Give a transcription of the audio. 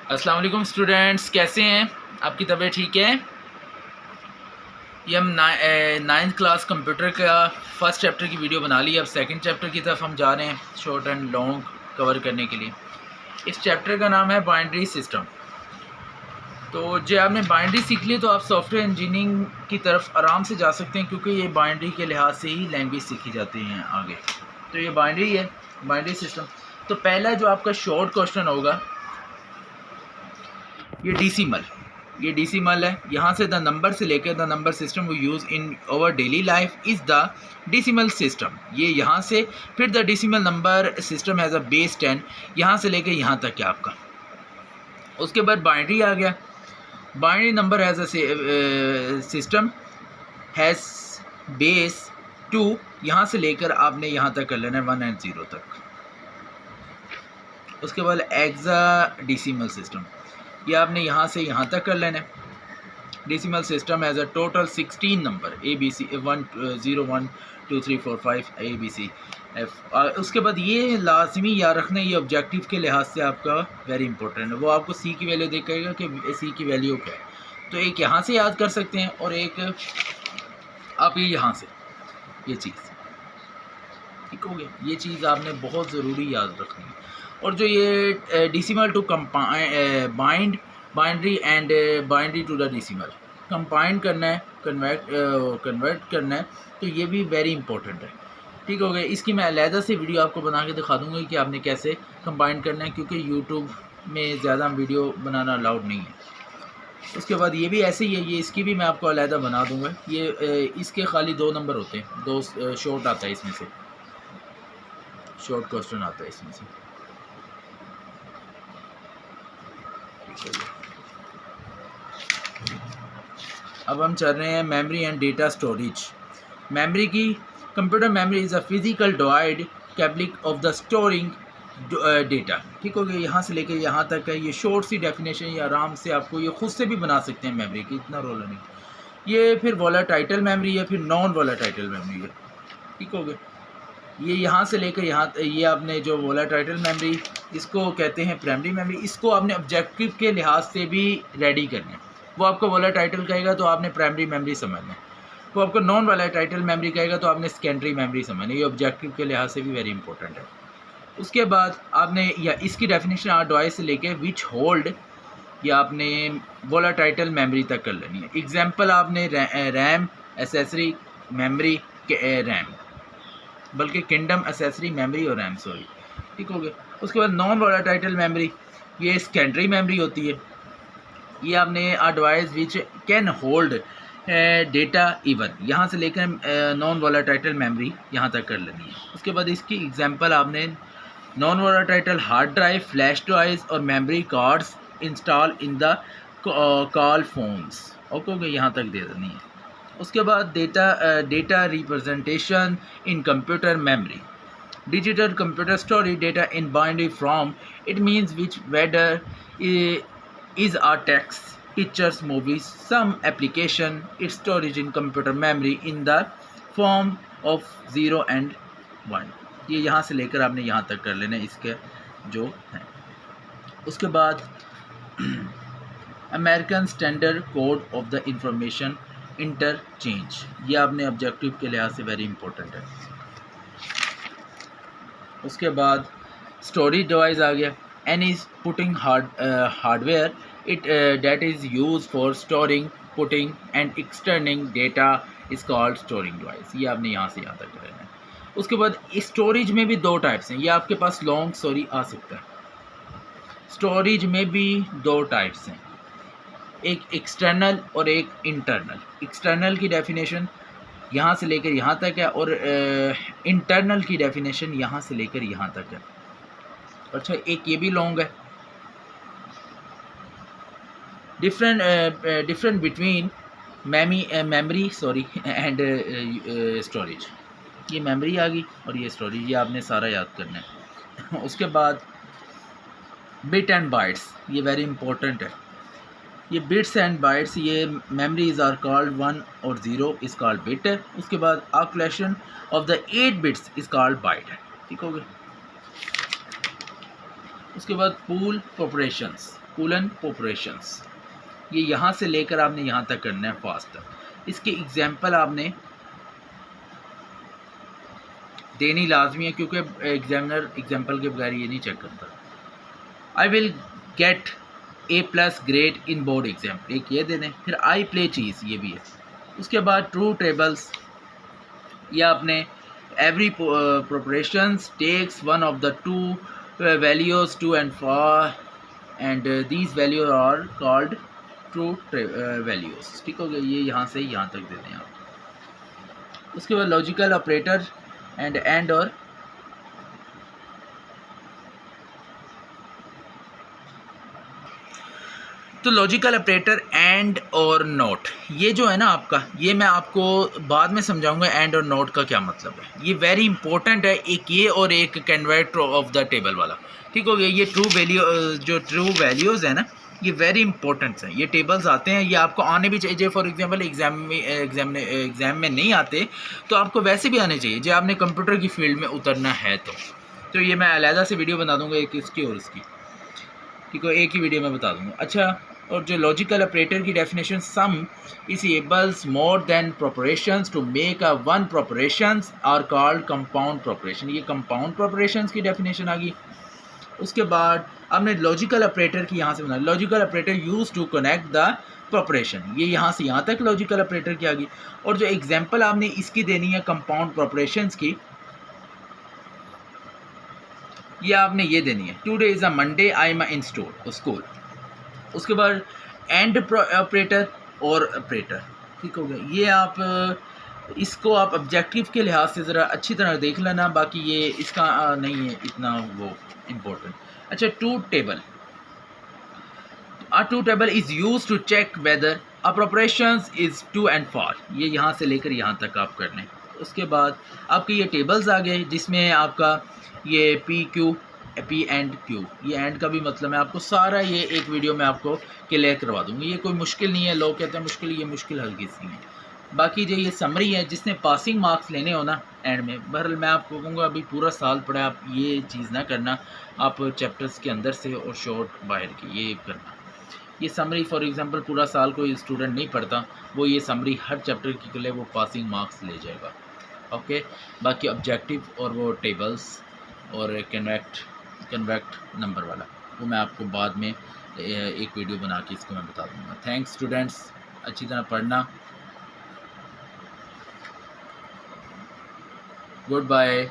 अस्सलाम वालेकुम स्टूडेंट्स, कैसे हैं? आपकी तबीयत ठीक है? ये हम नाइन्थ क्लास कंप्यूटर का फ़र्स्ट चैप्टर की वीडियो बना ली। अब सेकंड चैप्टर की तरफ हम जा रहे हैं शॉर्ट एंड लॉन्ग कवर करने के लिए। इस चैप्टर का नाम है बाइनरी सिस्टम। तो जो आपने बाइनरी सीख ली तो आप सॉफ्टवेयर इंजीनियरिंग की तरफ आराम से जा सकते हैं, क्योंकि ये बाइनरी के लिहाज से ही लैंग्वेज सीखी जाती हैं आगे। तो ये बाइनरी है, बाइनरी सिस्टम। तो पहला जो आपका शॉर्ट क्वेश्चन होगा, ये डेसिमल है। यहाँ से द नंबर से लेकर the number system we use in our daily life is the decimal system. ये यहाँ से फिर the decimal number system has a base 10, यहाँ से लेकर यहाँ तक है आपका। उसके बाद बाइनरी आ गया। Binary number has a system has base 2, यहाँ से लेकर आपने यहाँ तक कर लेना है 1 and 0 तक। उसके बाद हेक्साडेसिमल सिस्टम, ये आपने यहाँ से यहाँ तक कर लेना है। Decimal system has a total 16 number ABC 1 0 1 2 3 4 5 ABC F। उसके बाद ये लाजमी याद रखना, ये ऑब्जेक्टिव के लिहाज से आपका वेरी इंपॉर्टेंट है। वो आपको C की वैल्यू देखेगा कि C की वैल्यू क्या है। तो एक यहाँ से याद कर सकते हैं और एक आप ये यहाँ से, ये चीज़ ठीक हो गया। ये चीज़ आपने बहुत ज़रूरी याद रखनी है। और जो ये decimal to bind binary and binary to the decimal combine करना है, कन्वर्ट करना है, तो ये भी वेरी इंपॉर्टेंट है। ठीक हो गया। इसकी मैं अलहदा से वीडियो आपको बना के दिखा दूँगा कि आपने कैसे कंबाइन करना है, क्योंकि यूट्यूब में ज़्यादा वीडियो बनाना अलाउड नहीं है। उसके बाद ये भी ऐसे ही है, ये इसकी भी मैं आपको अलहदा बना दूँगा। ये इसके खाली 2 नंबर होते हैं, 2 शॉर्ट आता है इसमें से, शॉर्ट क्वेश्चन आता है इसमें से। अब हम चल रहे हैं memory and data storage. Memory की, computer memory is a physical device capable of the storing data. ठीक हो गया। यहाँ से लेकर यहाँ तक है। ये शॉर्ट सी डेफिनेशन, ये आराम से आपको ये खुद से भी बना सकते हैं मेमोरी की, इतना रोल नहीं। ये फिर वोलेटाइल मेमोरी है, फिर नॉन वोलेटाइल मेमोरी है। ठीक हो गया। ये यहाँ से लेकर यहाँ, ये आपने जो वोलेटाइल मेमोरी, इसको कहते हैं प्राइमरी मेमोरी। इसको आपने ऑब्जेक्टिव के लिहाज से भी रेडी करना है। वो आपको वोलेटाइल कहेगा तो आपने प्राइमरी मेमोरी समझना है। वो आपको नॉन वोलेटाइल मेमोरी कहेगा तो आपने सेकेंडरी मेमोरी समझना है। ये ऑब्जेक्टिव के लिहाज से भी वेरी इंपॉर्टेंट है। उसके बाद आपने या इसकी डेफिनेशन आर डिवाइस से लेके विच होल्ड, या आपने वोलेटाइल मेमोरी तक कर लेनी है। एग्जाम्पल आपने रैम एसेसरी मेमोरी के रैम, बल्कि किंगडम एसेसरी मेमोरी और रैम, सॉरी। ठीक हो गया। उसके बाद नॉन वोलेटाइल मेमोरी, ये सेकेंडरी मेमोरी होती है। ये आपने a device which can hold data even, यहाँ से लेकर नॉन वोलेटाइल मेमोरी यहाँ तक कर लेनी है। उसके बाद इसकी एग्जांपल आपने non volatile hard drive, flash drives और memory cards install in the call phones. Okay, यहाँ तक दे देनी है। उसके बाद data representation in computer memory, digital computer storage data in binary form. It means which whether is a text, pictures, movies, some application, its storage in computer memory in the form of 0 and 1। ये यहाँ से लेकर आपने यहाँ तक कर लेना इसके जो है। उसके बाद American standard code of the information interchange, ये आपने ऑब्जेक्टिव के लिहाज से वेरी इंपॉर्टेंट है। उसके बाद स्टोरेज डिवाइस आ गया। Any putting hardware it that is use for storing, putting and externing data is called storing device. ये आपने यहाँ से यहाँ तक करना है। उसके बाद स्टोरेज में भी 2 टाइप्स हैं। ये आपके पास लॉन्ग स्टोरी आ सकता है। स्टोरेज में भी 2 टाइप्स हैं, एक एक्सटर्नल और एक इंटरनल। एक्सटर्नल की डेफिनेशन यहाँ से लेकर यहाँ तक है, और इंटरनल की डेफिनेशन यहाँ से लेकर यहाँ तक है। अच्छा, एक ये भी लॉन्ग है। Different between memory sorry and storage. ये मेमोरी आ गई और ये स्टोरेज, ये आपने सारा याद करना है। उसके बाद बिट एंड बाइट्स, ये वेरी इंपॉर्टेंट है। ये बिट्स एंड बाइट्स, ये मेमोरीज आर कॉल्ड 1 और 0 इज कॉल्ड बिट। उसके बाद a collection of the 8 bits is called byte. ठीक हो गया। उसके बाद पूल ऑपरेशंस, कूलन ऑपरेशंस। ये यहाँ से लेकर आपने यहाँ तक करना है फास्ट। इसके एग्जाम्पल आपने देनी लाजमी है, क्योंकि एग्जामिनर एग्जाम्पल के बगैर ये नहीं चेक करता। I will get A+ grade in board exam, एक ये दे दें। फिर आई प्ले चीज़, ये भी है। उसके बाद ट्रू टेबल्स, या आपने every propositions takes one of the two values true and false and these values are called true values. ठीक हो गया, ये यहाँ से यहाँ तक दे दें आप। उसके बाद लॉजिकल ऑपरेटर एंड और तो लॉजिकल ऑपरेटर एंड और नोट, ये जो है ना आपका, ये मैं आपको बाद में समझाऊंगा एंड और नोट का क्या मतलब है। ये वेरी इंपॉर्टेंट है, एक ये और एक कन्वर्ट ऑफ द टेबल वाला। ठीक हो गया, ये ट्रू वैल्यू, जो ट्रू वैल्यूज़ है ना, ये वेरी इंपॉर्टेंट है। ये टेबल्स आते हैं, ये आपको आने भी चाहिए। फॉर एग्जांपल एग्ज़ाम में नहीं आते तो आपको वैसे भी आने चाहिए, जो आपने कंप्यूटर की फील्ड में उतरना है तो ये मैं अलहदा से वीडियो बना दूँगा, एक इसकी और इसकी। ठीक है, एक ही वीडियो में बता दूँगा। अच्छा, और जो लॉजिकल ऑपरेटर की definition, some is ables more than propositions to make a one propositions are called compound proposition. ये कंपाउंड प्रोपरेशंस की डेफिनेशन आ गई। उसके बाद आपने लॉजिकल ऑपरेटर की यहाँ से बना, logical operator use to connect the proposition, ये यहाँ से यहाँ तक लॉजिकल ऑपरेटर की आ गई। और जो एग्जाम्पल आपने इसकी देनी है कंपाउंड प्रोपरेशंस की, ये आपने ये देनी है, today is a Monday I am in school. उसके बाद एंड ऑपरेटर और ऑपरेटर। ठीक हो गया, ये आप इसको आप ऑब्जेक्टिव के लिहाज से ज़रा अच्छी तरह देख लेना, बाकी ये इसका नहीं है इतना वो इम्पोर्टेंट। अच्छा, true table, true table is use to check whether a propositions is true and false, ये यहाँ से लेकर यहाँ तक आप कर लें। उसके बाद आपके ये टेबल्स आ गए, जिसमें आपका ये पी एंड क्यू, ये एंड का भी मतलब है आपको सारा, ये एक वीडियो में आपको क्लियर करवा दूँगी। ये कोई मुश्किल नहीं है, लोग कहते हैं मुश्किल, ये मुश्किल हल्की सी है। बाकी जो ये समरी है, जिसने पासिंग मार्क्स लेने हो ना एंड में, बहरहाल मैं आपको कहूँगा अभी पूरा साल पढ़ा, आप ये चीज़ ना करना, आप चैप्टर्स के अंदर से और शॉर्ट बाहर की ये करना। ये समरी फॉर एग्जांपल पूरा साल कोई स्टूडेंट नहीं पढ़ता, वो ये समरी हर चैप्टर के लिए वो पासिंग मार्क्स ले जाएगा। ओके, बाकी ऑब्जेक्टिव और वो टेबल्स और कन्वेक्ट नंबर वाला, वो मैं आपको बाद में एक वीडियो बना के इसको मैं बता दूंगा। थैंक्स स्टूडेंट्स, अच्छी तरह पढ़ना। Good bye.